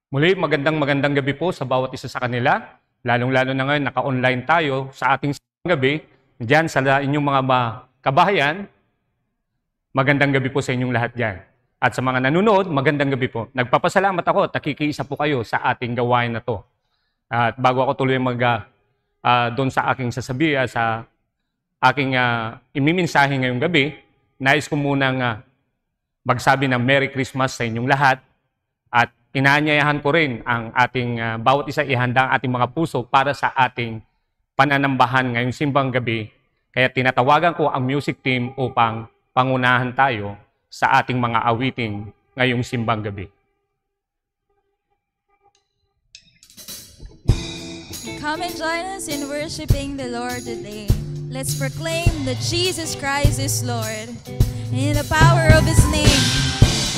Muli, magandang gabi po sa bawat isa sa kanila. Lalong-lalo na ngayon, naka-online tayo sa ating gabi. Diyan sa inyong mga kabahayan, magandang gabi po sa inyong lahat diyan. At sa mga nanonood, magandang gabi po. Nagpapasalamat ako at nakikiisa po kayo sa ating gawain na to. At bago ako tuloy doon sa aking sasabihin, sa aking imimensahe ngayong gabi, nais ko munang magsabi ng Merry Christmas sa inyong lahat. At inaanyayahan ko rin ang ating bawat isa ihanda ang ating mga puso para sa ating pananambahan ngayong simbang gabi. Kaya tinatawagan ko ang music team upang pangunahan tayo sa ating mga awiting ngayong simbang gabi. Come and join us in worshiping the Lord today. Let's proclaim that Jesus Christ is Lord. In the power of His name,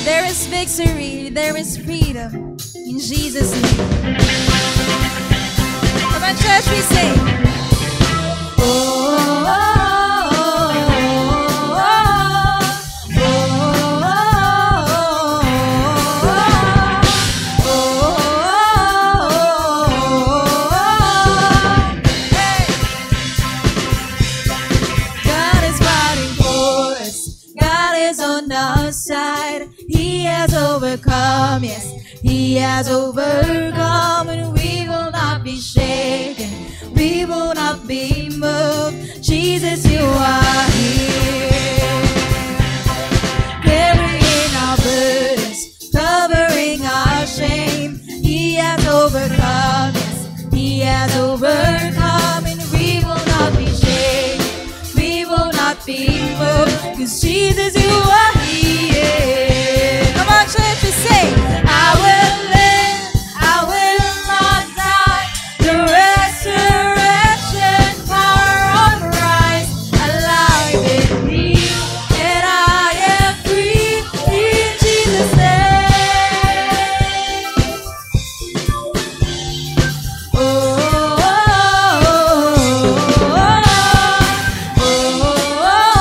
there is victory, there is freedom. In Jesus' name. Come on, church, we sing. Oh, oh, oh. He has overcome, yes, He has overcome, and we will not be shaken, we will not be moved. Jesus, you are here, carrying our burdens, covering our shame. He has overcome, yes, He has overcome, and we will not be shaken, we will not be moved, 'cause Jesus, you are here. Come on, church, we say, I will live, I will not die. The resurrection power of Christ alive in me, and I am free in Jesus' name. Oh, oh, oh, oh,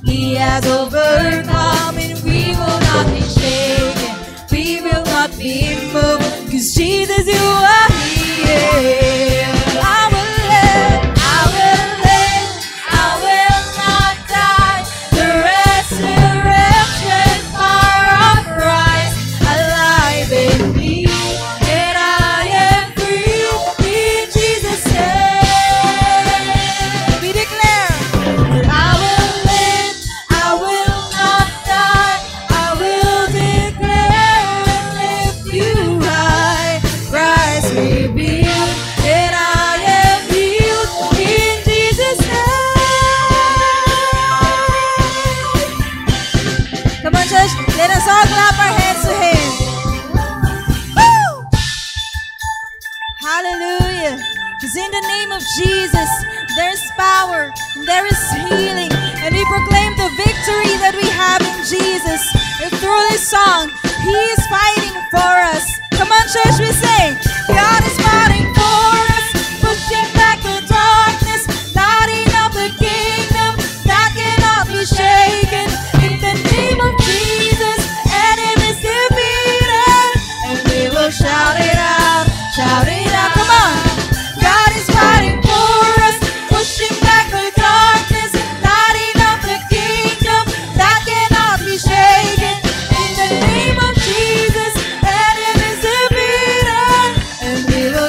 He has overcome, and we will not be shaken, we will not be moved, 'cause Jesus, you are here. I will live, I will live, I will not die. The resurrection power of Christ alive in me, and I am free in Jesus' name. We declare that I will let us all clap our hands to Him. Woo! Hallelujah. Because in the name of Jesus, there is power, and there is healing, and we proclaim the victory that we have in Jesus. And through this song, He is fighting for us. Come on, church, we say, God is fighting for us, pushing back the darkness, lighting up the kingdom that cannot be shaken. In the name of Jesus, enemy is defeated, and we will shout it out, shout it out. Come on, God is fighting for us, pushing back the darkness, lighting up the kingdom that cannot be shaken. In the name of Jesus, enemy is defeated, and we will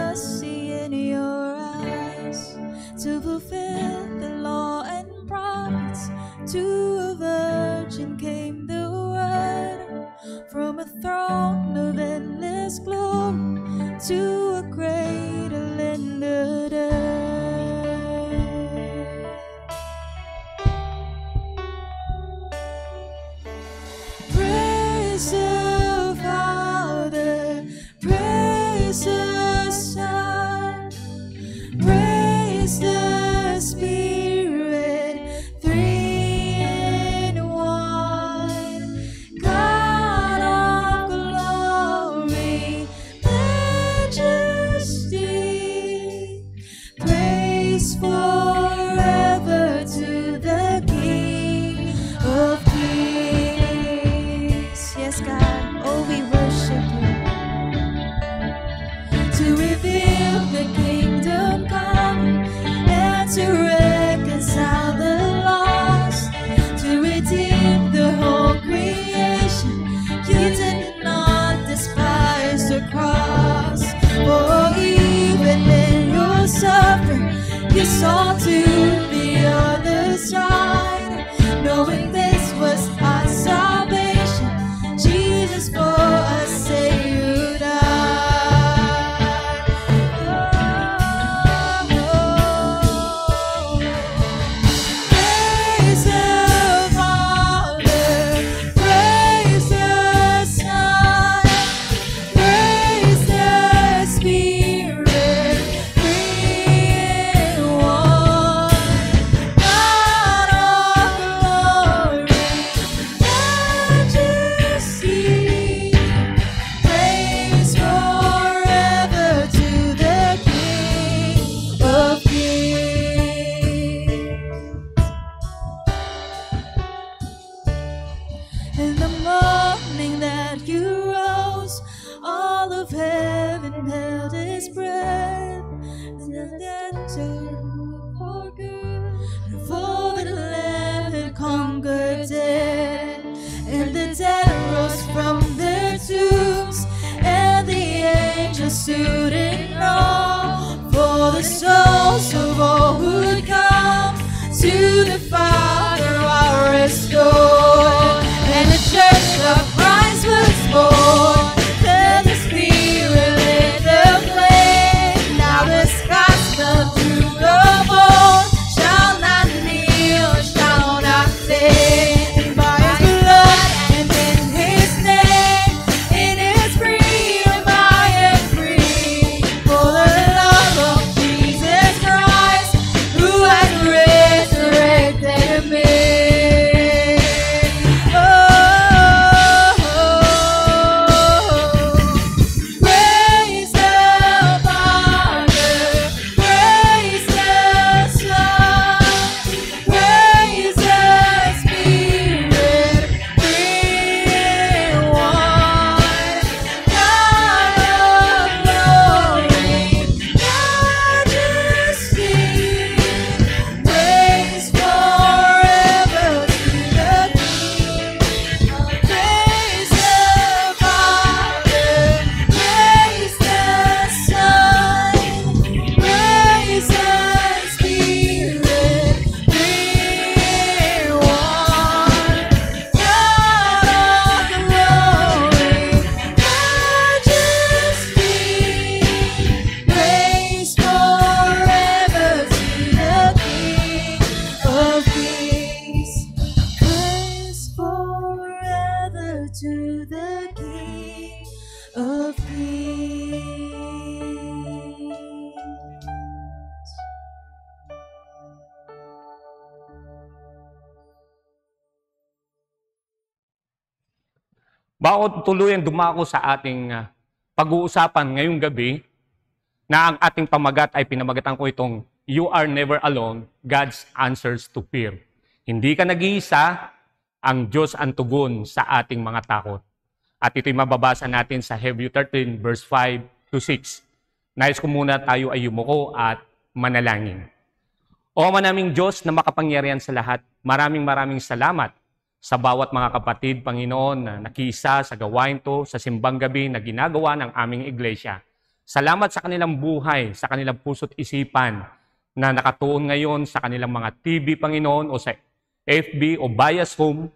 just see in your eyes, to fulfill the law and prophets. To a virgin came the word, from a throne of endless glory to a cradle in the dirt. Praise the Father, praise the Son, praise the Spirit, three in one. God of glory, majesty, praise forever to the King of Kings. Yes, God, oh, we worship you. To reveal the kingdom come, and to reconcile the lost, to redeem the whole creation. You did not despise the cross, for even in your suffering, you saw to the other side, knowing this was our salvation. Jesus, for us, say you died. Praise the Father, praise the Son, praise the Spirit, three in one. God of glory, majesty, praise forever to the King of Kings. In the morning that you rose, all of heaven held its breath. And the dead turned for good, and for the Lamb had conquered death. And the dead rose from their tombs, and the angels stood in awe, for the souls of all who'd come to the Father are restored. And the church of Christ was born, and the Spirit lit the flame. Now this gospel through the bone shall not kneel, shall not faint. By His blood and in His name, in His freedom I am free. For the love of Jesus Christ, who has resurrected me. Praise the Father, praise the Son, praise the Spirit, three in one. God of glory, majesty, praise forever to the King. Praise the Father, praise the Son, praise the Spirit, three in one. God of glory, majesty, praise forever to the King of Kings. Praise forever to the King of Kings. Bago tuluyan dumako sa ating pag-uusapan ngayong gabi, na ang ating pamagat ay pinamagatan ko itong You Are Never Alone, God's Answers to Fear. Hindi ka nag-iisa, ang Diyos ang tugon sa ating mga takot. At ito'y mababasa natin sa Hebrew 13 verse 5 to 6. Nais ko muna tayo ay yumuko at manalangin. O Ama naming Diyos na makapangyarihan sa lahat, maraming salamat sa bawat mga kapatid, Panginoon, na nakiisa sa gawain to, sa simbang gabi na ginagawa ng aming iglesia. Salamat sa kanilang buhay, sa kanilang puso't isipan na nakatuon ngayon sa kanilang mga TV, Panginoon, o sa FB o Bias Home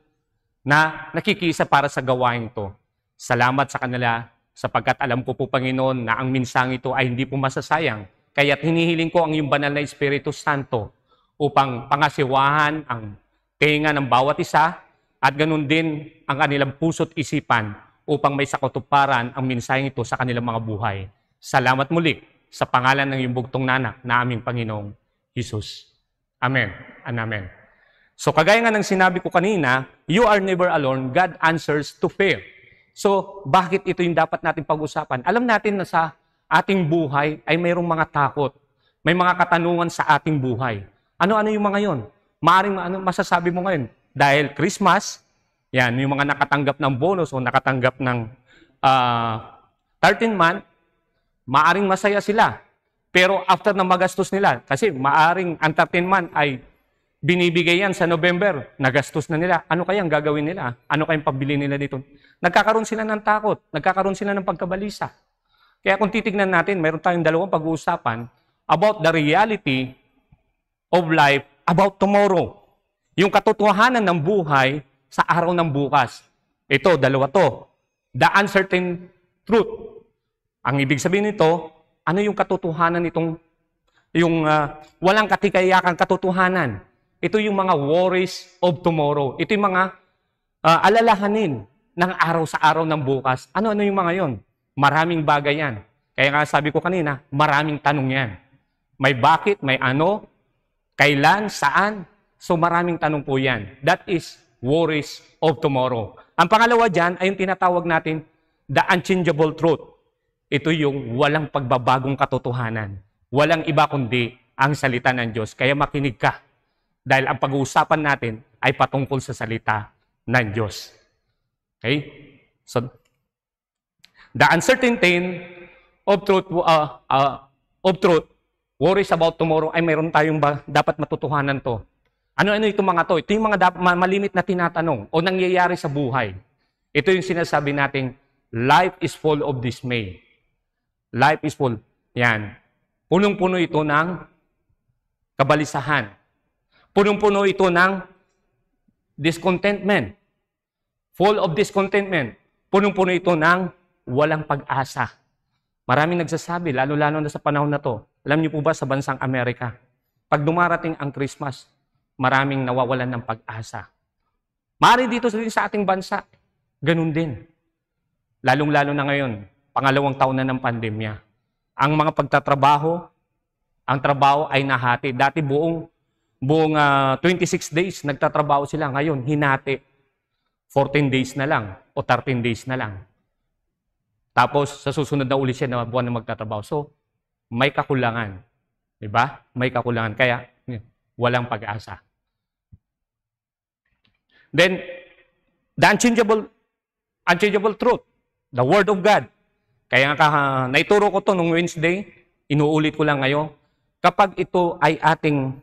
na nakikisa para sa gawain ito. Salamat sa kanila sapagkat alam ko po, Panginoon, na ang minsang ito ay hindi po masasayang. Kaya't hinihiling ko ang iyong banal na Espiritu Santo upang pangasiwahan ang tenga ng bawat isa at ganun din ang kanilang puso't isipan upang may sakotuparan ang mensaheng ito sa kanilang mga buhay. Salamat muli sa pangalan ng iyong bugtong nanak na aming Panginoong Jesus. Amen and amen. So kagaya nga ng sinabi ko kanina, you are never alone. God answers to prayer. So bakit ito yung dapat natin pag-usapan? Alam natin na sa ating buhay ay mayroong mga takot. May mga katanungan sa ating buhay. Ano-ano yung mga yon? Maaring masasabi mo ngayon? Dahil Christmas, yan, yung mga nakatanggap ng bonus o nakatanggap ng 13 month, maaring masaya sila. Pero after na magastos nila, kasi maaring ang 13 month ay binibigay yan sa November, nagastos na nila. Ano kayang gagawin nila? Ano kayang pabili nila dito? Nagkakaroon sila ng takot, nagkakaroon sila ng pagkabalisa. Kaya kung titignan natin, mayroon tayong dalawang pag-uusapan about the reality of life about tomorrow. Yung katotohanan ng buhay sa araw ng bukas. Ito, dalawa to. The uncertain truth. Ang ibig sabihin nito, ano yung katotohanan nitong, yung walang katikayakan katotohanan. Ito yung mga worries of tomorrow. Ito yung mga alalahanin ng araw sa araw ng bukas. Ano-ano yung mga yon? Maraming bagay yan. Kaya nga sabi ko kanina, maraming tanong yan. May bakit, may ano, kailan, saan. So maraming tanong po yan. That is worries of tomorrow. Ang pangalawa dyan ay yung tinatawag natin, the unchangeable truth. Ito yung walang pagbabagong katotohanan. Walang iba kundi ang salita ng Diyos. Kaya makinig ka. Dahil ang pag-uusapan natin ay patungkol sa salita ng Diyos. Okay? So, the uncertainty of truth, worries about tomorrow, ay mayroon tayong dapat matutuhanan to. Ano-ano itong mga to? Ito yung mga malimit na tinatanong o nangyayari sa buhay. Ito yung sinasabi nating, life is full of dismay. Life is full. Yan. Punong-puno ito ng kabalisahan. Punong-puno ito ng discontentment. Full of discontentment. Punong-puno ito ng walang pag-asa. Maraming nagsasabi, lalo-lalo na sa panahon na to. Alam niyo po ba sa bansang Amerika, pag dumarating ang Christmas, maraming nawawalan ng pag-asa. Maaari dito sa ating bansa, ganun din. Lalong-lalo na ngayon, pangalawang taon na ng pandemya. Ang mga pagtatrabaho, ang trabaho ay nahati. Dati buong 26 days nagtatrabaho sila. Ngayon, hinati. 14 days na lang o 13 days na lang. Tapos, sa susunod na ulit siya na buwan na magtatrabaho. So, may kakulangan. Diba? May kakulangan. Kaya, walang pag-asa. Then, the unchangeable truth. The Word of God. Kaya naituro ko to nung Wednesday, inuulit ko lang ngayon. Kapag ito ay ating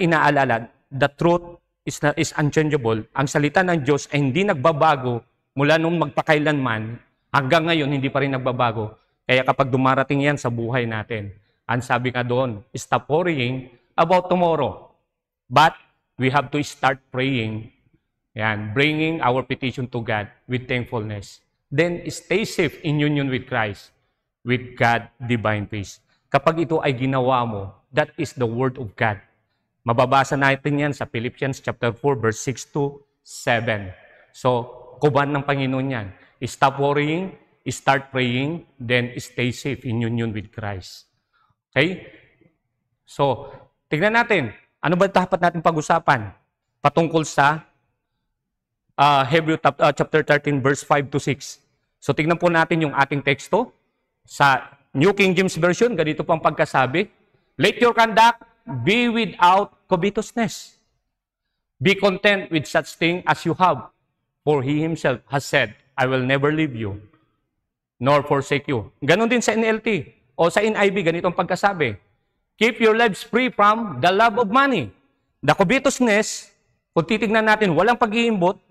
inaalala, the truth is unchangeable. Ang salita ng Diyos ay hindi nagbabago mula nung magpakailanman hanggang ngayon hindi pa rin nagbabago. Kaya kapag dumarating yan sa buhay natin, ang sabi nga doon, stop worrying about tomorrow. But we have to start praying, yan, bringing our petition to God with thankfulness. Then stay safe in union with Christ, with God, divine peace. Kapag ito ay ginawa mo, that is the Word of God. Mababasa natin yan sa Philippians chapter 4, verse 6 to 7. So, kuban ng Panginoon yan. Stop worrying, start praying, then stay safe in union with Christ. Okay? So, tignan natin, ano ba dapat natin pag-usapan? Patungkol sa Hebrew chapter 13, verse 5 to 6. So, tignan po natin yung ating teksto. Sa New King James Version, ganito po ang pagkasabi, let your conduct be without covetousness. Be content with such thing as you have, for He Himself has said, I will never leave you, nor forsake you. Ganon din sa NLT o sa NIV, ganito ang pagkasabi. Keep your lives free from the love of money. The covetousness, kung titignan natin, walang pag-iimbot,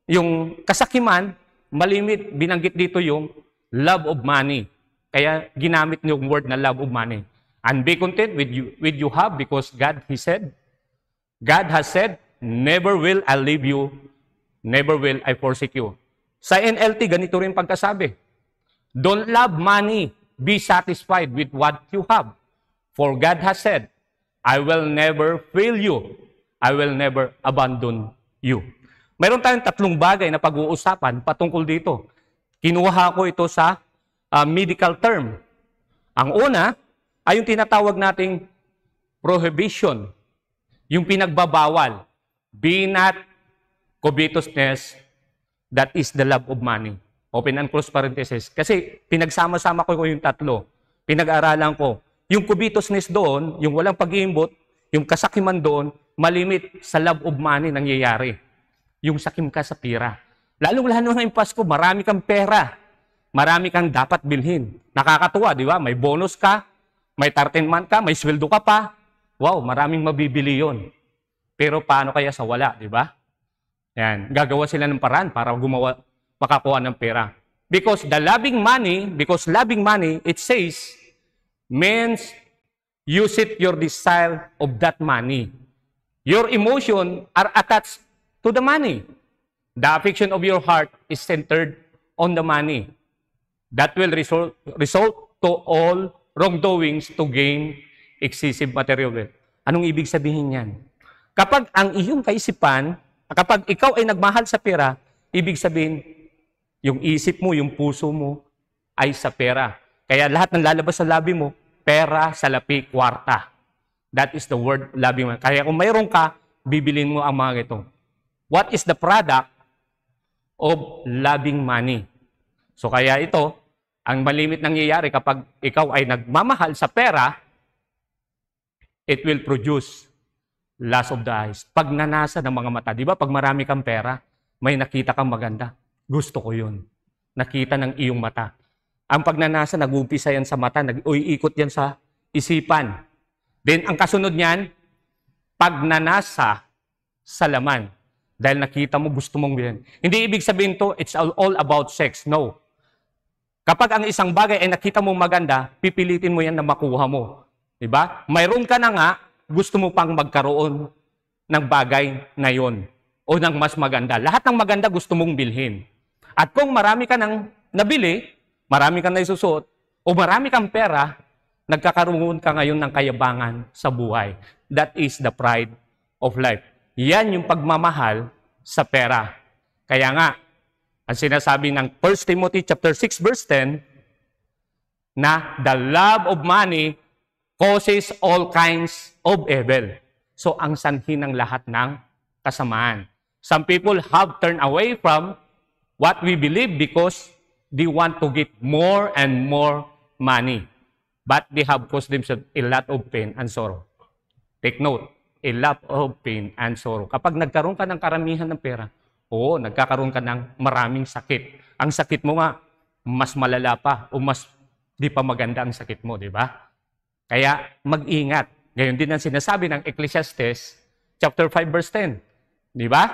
yung kasakiman, malimit, binanggit dito yung love of money. Kaya ginamit niyo yung word na love of money. And be content with you have because God has said, never will I leave you, never will I forsake you. Sa NLT, ganito rin pagkasabi. Don't love money, be satisfied with what you have. For God has said, I will never fail you, I will never abandon you. Mayroon tayong 3 bagay na pag-uusapan patungkol dito. Kinuha ko ito sa medical term. Ang una ay yung tinatawag nating prohibition, yung pinagbabawal. Be not covetousness, that is the love of money. Open and close parenthesis. Kasi pinagsama-sama ko yung 3. Pinag-aralan ko. Yung covetousness doon, yung walang pag-iimbot, yung kasakiman doon, malimit sa love of money nangyayari. Yung sakim ka sa pera. Lalong-lalo ngayong Pasko, marami kang pera. Marami kang dapat bilhin. Nakakatuwa, di ba? May bonus ka, may 13-month ka, may sweldo ka pa. Wow, maraming mabibili yon. Pero paano kaya sa wala, di ba? Yan, gagawa sila ng paraan para makakuha ng pera. Because loving money, it says, means use it your desire of that money. Your emotion are attached to the money. The affection of your heart is centered on the money. That will result to all wrongdoings to gain excessive material wealth. Anong ibig sabihin yan? Kapag ang iyong kaisipan, kapag ikaw ay nagmahal sa pera, ibig sabihin, yung isip mo, yung puso mo, ay sa pera. Kaya lahat ng lalabas sa labi mo, pera, salapi, kwarta. That is the word loving money. Kaya kung mayroon ka, bibilin mo ang mga ito. What is the product of loving money? So kaya ito, ang malimit nangyayari kapag ikaw ay nagmamahal sa pera, it will produce lust of the eyes. Pagnanasa ng mga mata. Di ba pag marami kang pera, may nakita kang maganda. Gusto ko yun. Nakita ng iyong mata. Ang pagnanasa, nag-umpisa yan sa mata, nag-uikot yan sa isipan. Then, ang kasunod niyan, pagnanasa sa laman. Dahil nakita mo, gusto mong yan. Hindi ibig sabihin to, it's all about sex. No. Kapag ang isang bagay ay nakita mo maganda, pipilitin mo yan na makuha mo. Diba? Mayroon ka na nga, gusto mo pang magkaroon ng bagay na yon o ng mas maganda. Lahat ng maganda gusto mong bilhin. At kung marami ka nang nabili, marami kang naisusuot, o marami kang pera, nagkakaroon ka ngayon ng kayabangan sa buhay. That is the pride of life. Yan yung pagmamahal sa pera. Kaya nga, ang sinasabi ng 1 Timothy chapter 6 verse 10 na the love of money causes all kinds of evil. So, ang sanhi ng lahat ng kasamaan. Some people have turned away from what we believe because they want to get more and more money. But they have caused themselves a lot of pain and sorrow. Take note, a lot of pain and sorrow. Kapag nagkaroon ka ng karamihan ng pera, oo, nagkakaroon ka ng maraming sakit. Ang sakit mo nga, mas malala pa o mas di pa maganda ang sakit mo, di ba? Kaya mag-ingat. Ngayon din ang sinasabi ng Ecclesiastes chapter 5 verse 10. Di ba?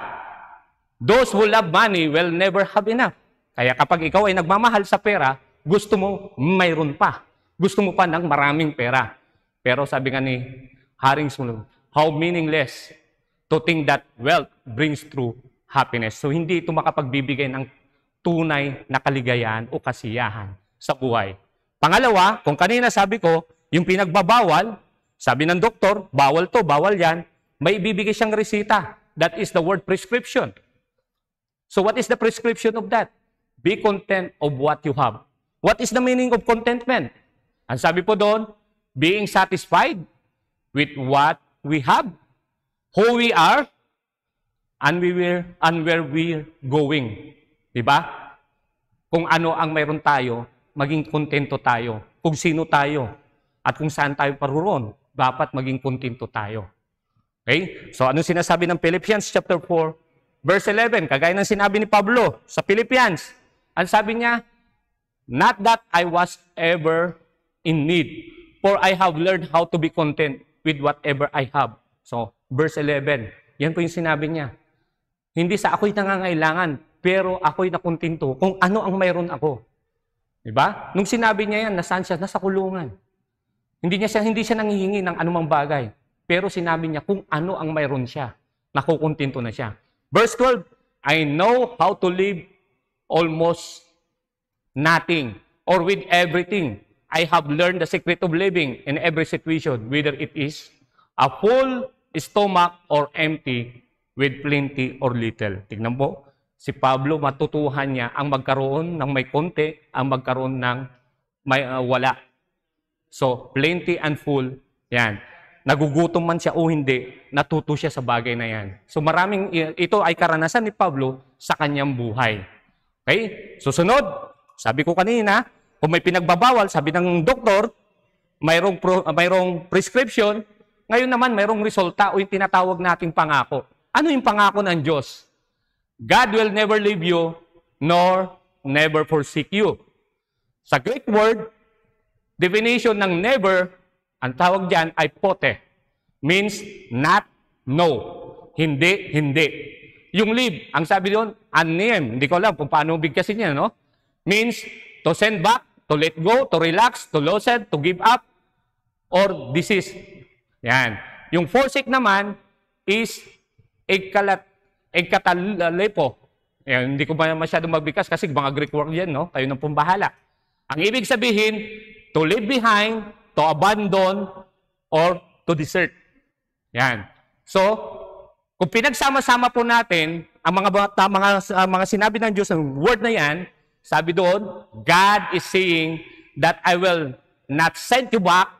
Those who love money will never have enough. Kaya kapag ikaw ay nagmamahal sa pera, gusto mo mayroon pa. Gusto mo pa ng maraming pera. Pero sabi nga ni Haring Sulong, how meaningless to think that wealth brings true happiness. So hindi ito makapagbibigay ng tunay na kaligayahan o kasiyahan sa buhay. Pangalawa, kung kanina sabi ko, yung pinagbabawal, sabi ng doktor, bawal to, bawal yan, may ibibigay siyang resita. That is the word prescription. So what is the prescription of that? Be content of what you have. What is the meaning of contentment? Ang sabi po doon, being satisfied with what we have, who we are, and where we're going. Diba? Kung ano ang mayroon tayo, maging kontento tayo. Kung sino tayo, at kung saan tayo paruron, dapat maging kontento tayo. Okay? So, anong sinasabi ng Philippians chapter 4, verse 11? Kagaya ng sinabi ni Pablo sa Philippians. Ang sabi niya, not that I was ever in need, for I have learned how to be content with whatever I have. So, verse 11, yan po yung sinabi niya. Hindi sa ako'y nangangailangan, pero ako'y nakontento kung ano ang mayroon ako. Diba? Nung sinabi niya yan, nasaan siya? Nasa kulungan. Hindi siya nanghihingi ng anumang bagay. Pero sinabi niya kung ano ang mayroon siya. Nakukontento na siya. Verse 12, I know how to live almost nothing or with everything. I have learned the secret of living in every situation, whether it is a full stomach or empty, with plenty or little. Tignan po, si Pablo matutuhan niya ang magkaroon ng may konti, ang magkaroon ng may wala. So, plenty and full, yan. Nagugutom man siya o hindi, natuto siya sa bagay na yan. So, ito ay karanasan ni Pablo sa kanyang buhay. Okay? Susunod, sabi ko kanina, kung may pinagbabawal, sabi ng doktor, mayroong prescription, ngayon naman mayroong resulta o yung tinatawag nating pangako. Ano yung pangako ng Diyos? God will never leave you, nor never forsake you. Sa Greek word, definition ng never, ang tawag dyan ay pote. Means not, no. Hindi, hindi. Yung leave, ang sabi doon, anem. Hindi ko alam kung paano bigkasin niya, no? Means to send back, to let go, to relax, to loosen, to give up, or desist. Yan. Yung forsake naman is ekatalepo. Yan, hindi ko ba masyadong magbigkas kasi mga Greek word yan, no? Kayo nang pumbahala. Ang ibig sabihin, to leave behind, to abandon, or to desert. Yan. So, kung pinagsama-sama po natin ang mga sinabi ng Diyos, ang word na yan, sabi doon, God is saying that I will not send you back,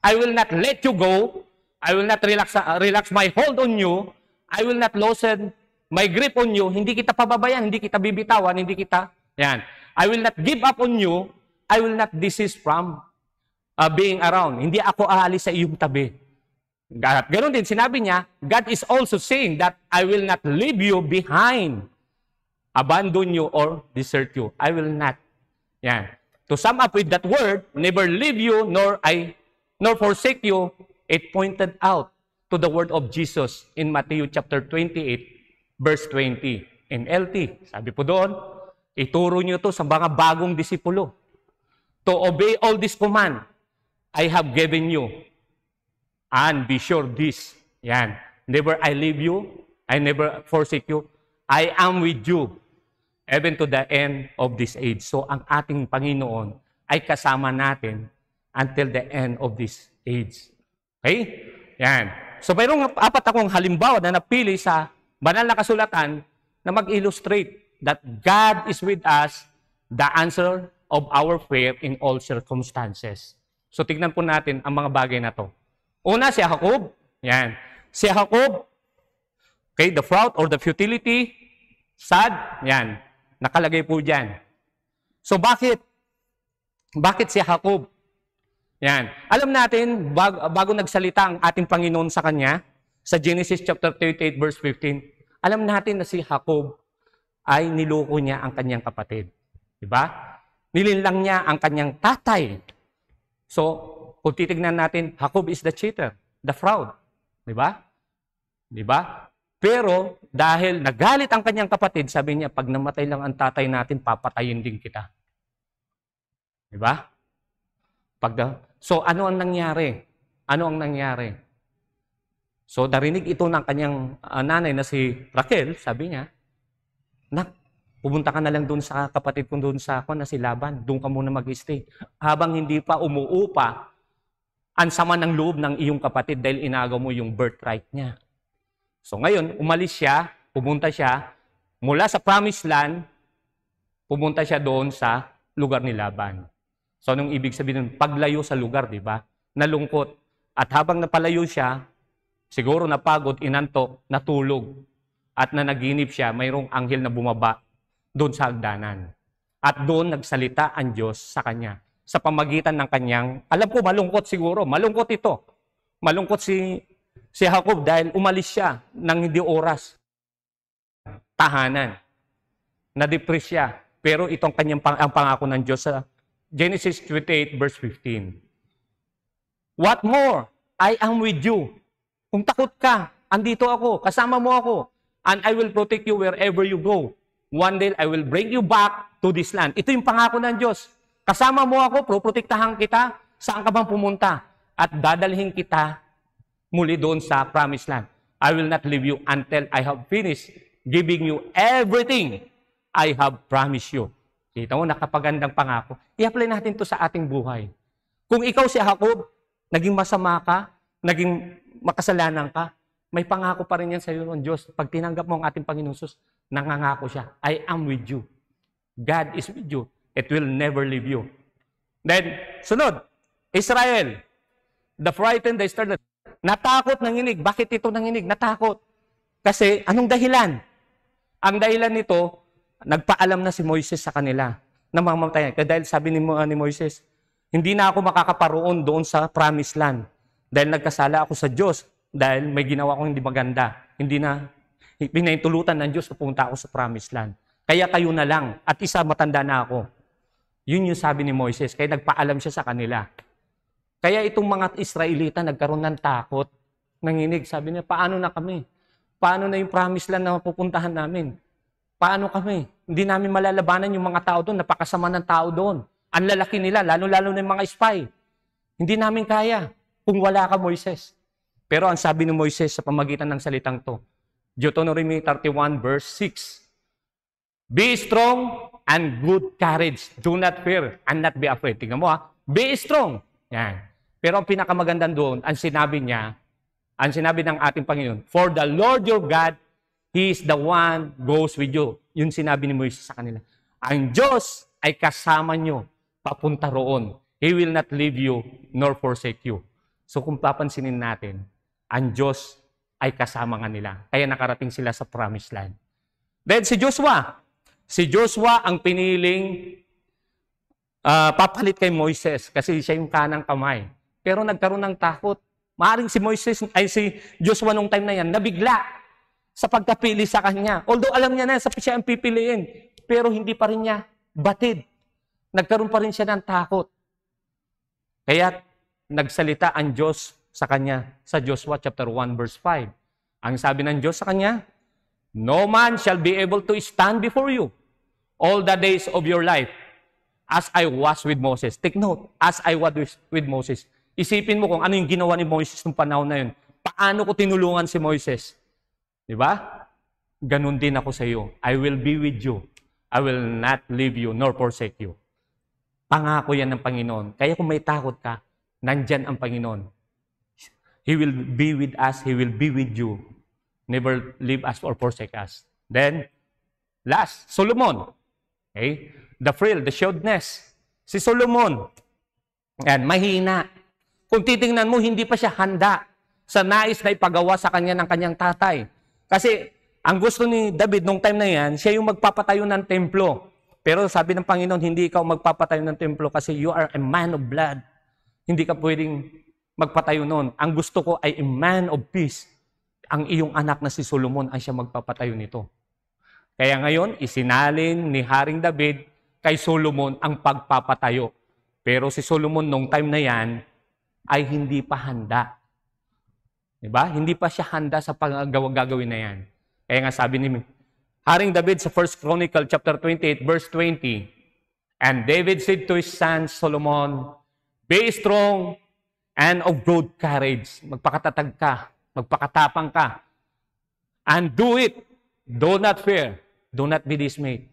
I will not let you go, I will not relax my hold on you, I will not loosen my grip on you, hindi kita pababayan, hindi kita bibitawan, hindi kita, yan. I will not give up on you, I will not desist from being around. Hindi ako aalis sa iyong tabi. At ganoon din, sinabi niya, God is also saying that I will not leave you behind, abandon you or desert you. I will not. Yan. To sum up with that word, never leave you nor forsake you, it pointed out to the word of Jesus in Matthew chapter 28, verse 20. NLT. Sabi po doon, ituro niyo to sa mga bagong disipulo. To obey all this command I have given you. And be sure this. Yan. Never I leave you. I never forsake you. I am with you. Even to the end of this age. So, ang ating Panginoon ay kasama natin until the end of this age. Okay? Yan. So, mayroong apat akong halimbawa na napili sa banal na kasulatan na mag-illustrate that God is with us, the answer of our faith in all circumstances. So, tignan po natin ang mga bagay na to. Una, si Jacob. Yan. Si Jacob, okay, the fraud or the futility, sad, yan. Nakalagay po dyan. So, bakit? Bakit si Jacob? Yan. Alam natin, bago nagsalita ang ating Panginoon sa kanya, sa Genesis chapter 38, verse 15, alam natin na si Jacob ay niloko niya ang kanyang kapatid. Diba? Nilinlang niya ang kanyang tatay. So, kung titignan natin, Jacob is the cheater, the fraud. Diba? Diba? Pero, dahil nagalit ang kanyang kapatid, sabi niya, pag namatay lang ang tatay natin, papatayin din kita. Diba? So, ano ang nangyari? Ano ang nangyari? So, narinig ito ng kanyang nanay na si Raquel, sabi niya, nak, pumunta ka na lang doon sa kapatid ko doon sa ako na si Laban. Doon ka muna mag-stay. Habang hindi pa umuupa, ang sama ng loob ng iyong kapatid dahil inagaw mo yung birthright niya. So ngayon, umalis siya, pumunta siya, mula sa promised land, pumunta siya doon sa lugar ni Laban. So anong ibig sabihin nun? Paglayo sa lugar, di ba? Nalungkot. At habang napalayo siya, siguro napagod, inantok, natulog. At nanaginip siya, mayroong anghel na bumaba doon sa hagdanan. At doon nagsalita ang Diyos sa kanya. Sa pamagitan ng kanyang, alam ko malungkot siguro, malungkot ito. Malungkot si Jacob dahil umalis siya ng hindi oras. Tahanan. Na-depress siya. Pero itong ang pangako ng Diyos sa Genesis 28 verse 15. What more? I am with you. Kung takot ka, andito ako, kasama mo ako. And I will protect you wherever you go. One day, I will bring you back to this land. Ito yung pangako ng Diyos. Kasama mo ako, proprotektahan kita, saan ka bang pumunta? At dadalhin kita muli doon sa promised land. I will not leave you until I have finished giving you everything I have promised you. Kita mo, nakapagandang pangako. I-apply natin to sa ating buhay. Kung ikaw si Jacob, naging masama ka, naging makasalanan ka, may pangako pa rin yan sa iyo ng Diyos. Pag tinanggap mo ang ating Panginoon Jesus, nangangako siya, I am with you. God is with you. It will never leave you. Then, sunod, Israel, the frightened, the startled. Natakot, nanginig. Bakit ito nanginig? Natakot. Kasi, anong dahilan? Ang dahilan nito, nagpaalam na si Moises sa kanila na mamamatayan. Kaya dahil sabi ni Moises, hindi na ako makakaparoon doon sa promised land. Dahil nagkasala ako sa Diyos. Dahil may ginawa akong hindi maganda. Hindi na, pinaintulutan ng Diyos na pumunta ako sa promised land. Kaya kayo na lang. At isa, matanda na ako. Yun yung sabi ni Moises. Kaya nagpaalam siya sa kanila. Kaya itong mga Israelita nagkaroon ng takot. Nanginig. Sabi niya, paano na kami? Paano na yung promised land na pupuntahan namin? Paano kami? Hindi namin malalabanan yung mga tao doon. Napakasama ng tao doon. Ang lalaki nila, lalo-lalo na yung mga spy. Hindi namin kaya kung wala ka, Moises. Pero ang sabi ni Moises sa pamagitan ng salitang to, Deuteronomy 31 verse 6, be strong and good courage. Do not fear and not be afraid. Tingnan mo be strong. Yan. Pero ang pinakamagandang doon, ang sinabi ng ating Panginoon, for the Lord your God, He is the one goes with you. Yun sinabi ni Moises sa kanila. Ang Diyos ay kasama nyo papunta roon. He will not leave you nor forsake you. So kung papansinin natin, ang Diyos ay kasama nga nila. Kaya nakarating sila sa promised land. Then si Joshua. Si Joshua ang piniling papalit kay Moises kasi siya yung kanang kamay. Pero nagkaroon ng takot. Maaring si Joshua nung time na yan, nabigla sa pagkapili sa kanya. Although alam niya na siya ang pipiliin, pero hindi pa rin niya batid. Nagkaroon pa rin siya ng takot. Kaya nagsalita ang Diyos sa kanya sa Joshua chapter 1 verse 5. Ang sabi ng Diyos sa kanya, no man shall be able to stand before you all the days of your life as I was with Moses. Take note, as I was with Moses. Isipin mo kung ano yung ginawa ni Moses nung panahon na yun. Paano ko tinulungan si Moses? Diba? Ganun din ako sa iyo. I will be with you. I will not leave you nor forsake you. Pangako yan ng Panginoon. Kaya kung may takot ka, nandyan ang Panginoon. He will be with us. He will be with you. Never leave us or forsake us. Then, last, Solomon. Okay? The frail, the showedness. Si Solomon, yan, mahina. Kung titingnan mo, hindi pa siya handa sa nais na ipagawa sa kanya ng kanyang tatay. Kasi, ang gusto ni David nung time na yan, siya yung magpapatayo ng templo. Pero sabi ng Panginoon, hindi ikaw magpapatayo ng templo kasi you are a man of blood. Hindi ka pwedeng magpatayo noon. Ang gusto ko ay a man of peace. Ang iyong anak na si Solomon ay siya magpapatayo nito. Kaya ngayon, isinalin ni Haring David kay Solomon ang pagpapatayo. Pero si Solomon nung time na yan ay hindi pa handa. Diba? Hindi pa siya handa sa gagawin na yan. Kaya nga sabi ni Haring David sa 1 Chronicle chapter 28 verse 20, and David said to his son Solomon, be strong and of good courage. Magpakatatag ka, magpakatapang ka. And do it. Do not fear. Do not be dismayed.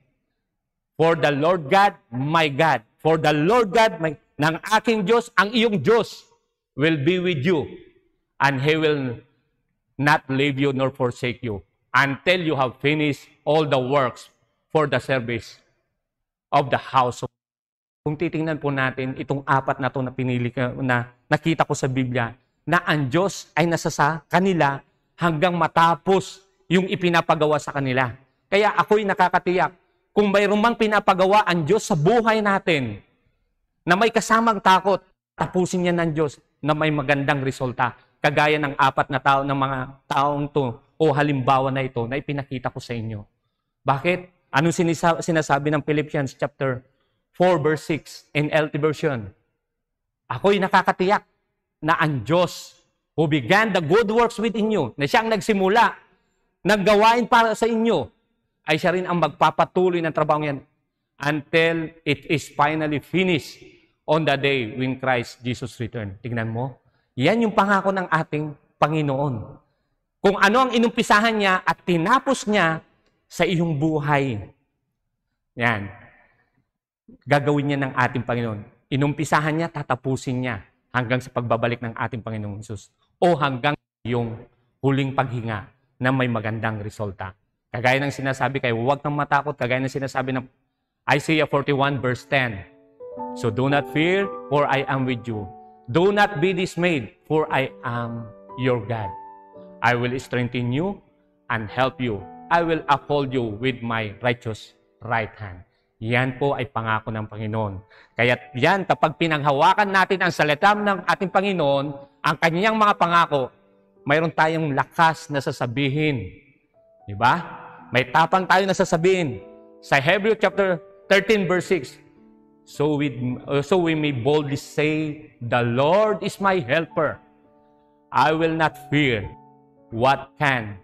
For the Lord God, my God. For the Lord God, ng aking Diyos, ang iyong Diyos, will be with you. And He will not leave you nor forsake you until you have finished all the works for the service of the house of God. Kung titingnan po natin itong apat na ito na pinili na nakita ko sa Biblia, na ang Diyos ay nasa sa kanila hanggang matapos yung ipinapagawa sa kanila. Kaya ako'y nakakatiyak, kung mayroon mang pinapagawa ang Diyos sa buhay natin, na may kasamang takot, tapusin niya ng Diyos na may magandang resulta. Kagaya ng apat na tao, ng mga taong to, o halimbawa na ito, na ipinakita ko sa inyo. Bakit? Anong sinasabi ng Philippians chapter 4 verse 6 in LT version? Ako'y nakakatiyak na ang Diyos who began the good works within you, na siyang nagsimula, naggawain para sa inyo, ay siya rin ang magpapatuloy ng trabaho yan until it is finally finished on the day when Christ Jesus return. Tingnan mo, yan yung pangako ng ating Panginoon. Kung ano ang inumpisahan niya at tinapos niya sa iyong buhay. Yan. Gagawin niya ng ating Panginoon. Inumpisahan niya, tatapusin niya hanggang sa pagbabalik ng ating Panginoong Hesus. O hanggang yung huling paghinga na may magandang resulta. Kagaya ng sinasabi kayo, huwag kang matakot. Kagaya ng sinasabi ng Isaiah 41 verse 10. So do not fear, for I am with you. Do not be dismayed, for I am your God. I will strengthen you and help you. I will uphold you with my righteous right hand. Yan po ay pangako ng Panginoon. Kaya yan, kapag pinanghawakan natin ang salita ng ating Panginoon, ang kanyang mga pangako, mayroon tayong lakas na sasabihin. Diba? May tapang tayo na sasabihin. Sa Hebrew chapter 13 verse 6, so we may boldly say, the Lord is my helper. I will not fear. What can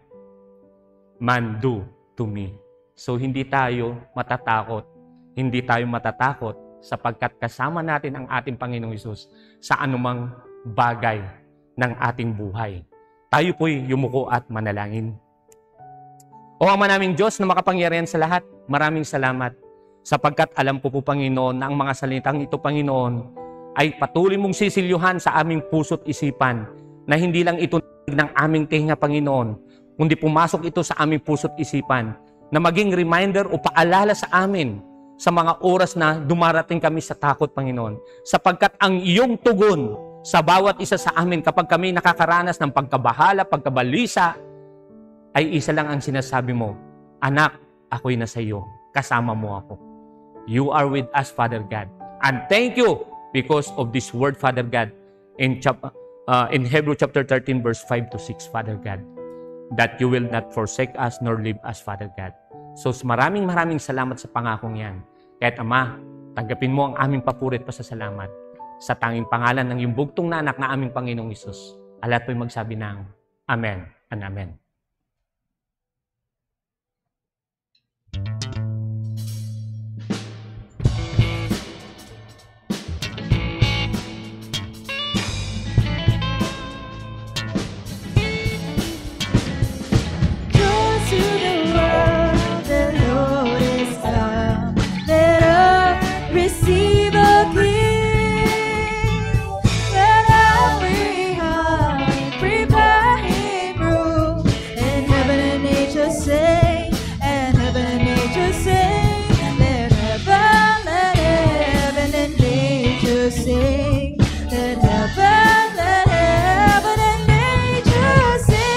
man do to me? So hindi tayo matatakot. Hindi tayo matatakot sapagkat kasama natin ang ating Panginoong Hesus sa anumang bagay ng ating buhay. Tayo po'y yumuko at manalangin. O Ama naming Diyos na makapangyarihan sa lahat, maraming salamat sapagkat alam po Panginoon, na ang mga salitang ito, Panginoon, ay patuloy mong sisilyuhan sa aming puso't isipan na hindi lang ito ng aming tinga, Panginoon, kundi pumasok ito sa aming puso't isipan na maging reminder o paalala sa amin sa mga oras na dumarating kami sa takot, Panginoon. Sapagkat ang iyong tugon sa bawat isa sa amin kapag kami nakakaranas ng pagkabahala, pagkabalisa, ay isa lang ang sinasabi mo, anak, ako'y nasa iyo, kasama mo ako. You are with us, Father God. And thank you because of this word, Father God, in Hebrew chapter 13, verse 5 to 6, Father God, that you will not forsake us nor leave us, Father God. So maraming salamat sa pangakong yan. Kahit Ama, tanggapin mo ang aming papurit pa sa salamat sa tanging pangalan ng iyong bugtong na anak na aming Panginoong Hesus. Lahat po'y magsabi ng Amen and Amen. Receive a king, let every heart prepare him room, and heaven and nature sing, and heaven and nature sing, let heaven and nature sing, let heaven and nature sing.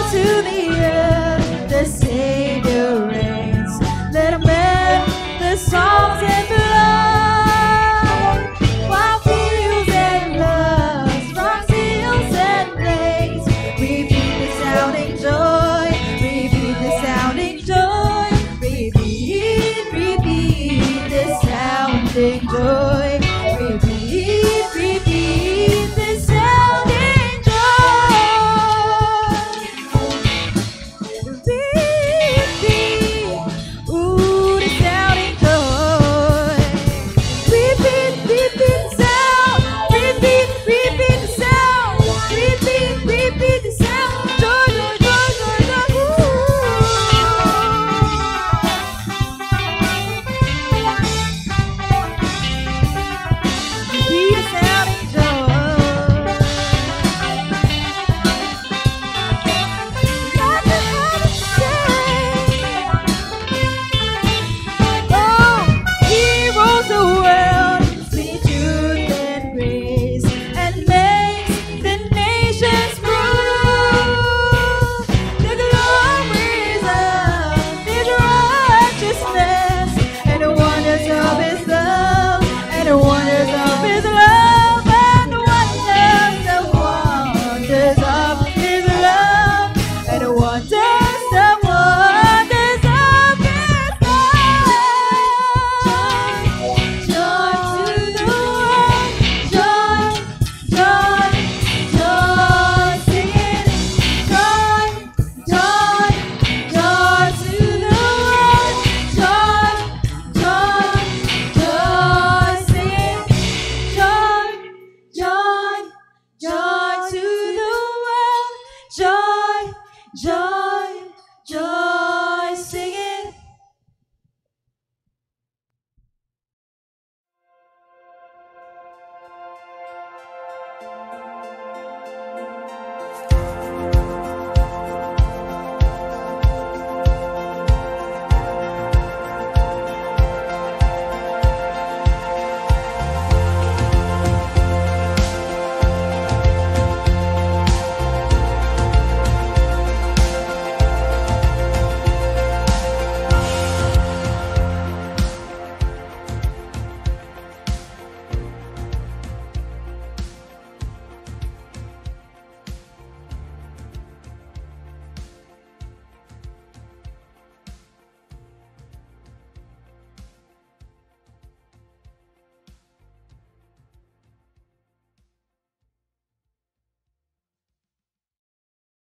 To the earth, the Savior reigns. Let him bend the songs and blood, while fields and loves, rocks, hills and plains, repeat the sounding joy, repeat the sounding joy, repeat the sounding joy.